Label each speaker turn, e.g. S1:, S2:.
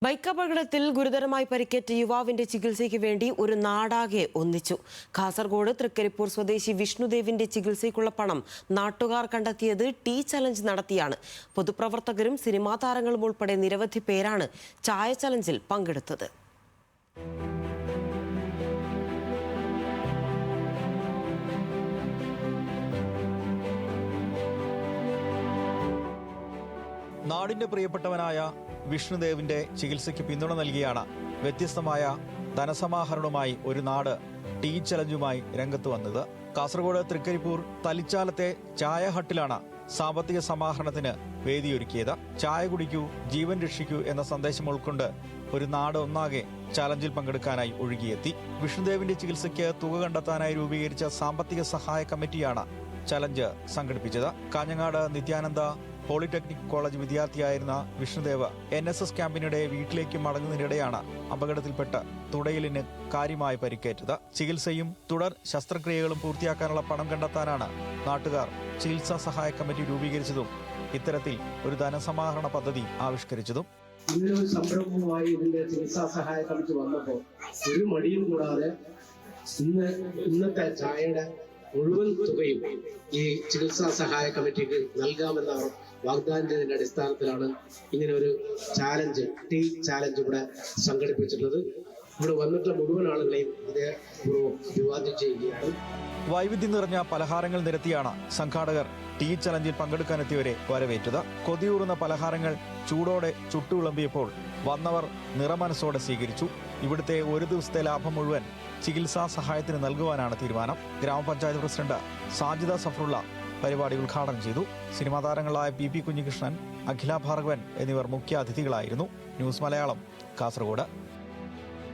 S1: Bike അപകടത്തിൽ ഗുരുതരമായി പരിക്കേറ്റ യുവാവിന്റെ ചികിത്സയ്ക്ക് വേണ്ടി ഒരു നാടാകെ ഒന്നിച്ചു. കാസർഗോഡ് തൃക്കരിപ്പൂർ സ്വദേശി വിഷ്ണുദേവിന്റെ ചികിത്സയ്ക്കുള്ള പണം നാട്ടുകാർ കണ്ടെത്തിയത് ടീ ചലഞ്ച് നടത്തിയാണ്. പൊതുപ്രവർത്തകരും സിനിമാ താരങ്ങളും ഉൾപ്പെടെ നിരവധി പേരാണ് ചായ ചലഞ്ചിൽ പങ്കെടുത്തത്.
S2: നാടിന്റെ പ്രിയപ്പെട്ടവനായ വിഷ്ണുദേവിന്റെ ചികിത്സയ്ക്ക് പിന്തുണ നൽകിയാണ് വ്യത്യസ്തമായ ധനസമാഹരണവുമായി ഒരു നാട് ടീ ചലഞ്ചുമായി രംഗത്ത് വന്നത്. കാസർഗോഡ് തൃക്കരിപ്പൂർ തലിച്ചാലത്തെ ചായ ഹട്ടിലാണ് സാമ്പത്തിക സമാഹരണത്തിന് വേദിയൊരുക്കിയത്. ചായ കുടിക്കൂ, ജീവൻ രക്ഷിക്കൂ എന്ന സന്ദേശം ഉൾക്കൊണ്ട് ഒരു നാട് ഒന്നാകെ ചലഞ്ചിൽ പങ്കെടുക്കാനായി ഒഴുകിയെത്തി. വിഷ്ണുദേവിന്റെ ചികിത്സയ്ക്ക് തുക കണ്ടെത്താനായി രൂപീകരിച്ച സാമ്പത്തിക സഹായ കമ്മിറ്റിയാണ് ചലഞ്ച് സംഘടിപ്പിച്ചത്. കാഞ്ഞങ്ങാട് നിത്യാനന്ദ പോളിടെക്നിക് കോളേജ് വിദ്യാർത്ഥിയായിരുന്ന വിഷ്ണുദേവ് NSS ക്യാമ്പിനിടെ വീട്ടിലേക്ക് മടങ്ങുന്നതിനിടെയാണ് അപകടത്തിൽപ്പെട്ട് തുടയിലിന് കാര്യമായി പരിക്കേറ്റത്. ചികിത്സയും തുടർ ശസ്ത്രക്രിയകളും പൂർത്തിയാക്കാനുള്ള പണം കണ്ടെത്താനാണ് നാട്ടുകാർ ചികിത്സാ സഹായ കമ്മിറ്റി രൂപീകരിച്ചതും ഇത്തരത്തിൽ ഒരു ധനസമാഹരണ പദ്ധതി ആവിഷ്കരിച്ചതും.
S3: ഇങ്ങനൊരു സംരംഭവുമായി ഇതിന്റെ ചികിത്സാ സഹായ കമ്മിറ്റി വന്നപ്പോൾ ഒരു മടിയും കൂടാതെ ഇന്നത്തെ ചായയുടെ മുഴുവൻ തുകയും ഈ ചികിത്സാ സഹായ കമ്മിറ്റിക്ക് നൽകാമെന്ന വാഗ്ദാനത്തിന്റെ അടിസ്ഥാനത്തിലാണ് ഇങ്ങനെ ഒരു ചാലഞ്ച്, ടീ ചാലഞ്ച് ഇവിടെ സംഘടിപ്പിച്ചിട്ടുള്ളത്. ഇവിടെ വന്നിട്ടുള്ള മുഴുവൻ ആളുകളെയും ഇതേ അഭിവാദ്യം ചെയ്യുകയാണ്.
S2: വൈവിധ്യം നിറഞ്ഞ പലഹാരങ്ങൾ നിരത്തിയാണ് സംഘാടകർ ടീ ചലഞ്ചിൽ പങ്കെടുക്കാനെത്തിയവരെ വരവേറ്റത്. കൊതിയൂറുന്ന പലഹാരങ്ങൾ ചൂടോടെ ചുട്ടുവിളമ്പിയപ്പോൾ വന്നവർ നിറമനസ്സോടെ സ്വീകരിച്ചു. ഇവിടുത്തെ ഒരു ദിവസത്തെ ലാഭം മുഴുവൻ ചികിത്സാ സഹായത്തിന് നൽകുവാനാണ് തീരുമാനം. ഗ്രാമപഞ്ചായത്ത് പ്രസിഡന്റ് സാജിദ സഫറുള്ള പരിപാടി ഉദ്ഘാടനം ചെയ്തു. സിനിമാ താരങ്ങളായ PP കുഞ്ഞികൃഷ്ണൻ, അഖില ഭാർഗവൻ എന്നിവർ മുഖ്യ അതിഥികളായിരുന്നു. ന്യൂസ് മലയാളം, കാസർഗോഡ്.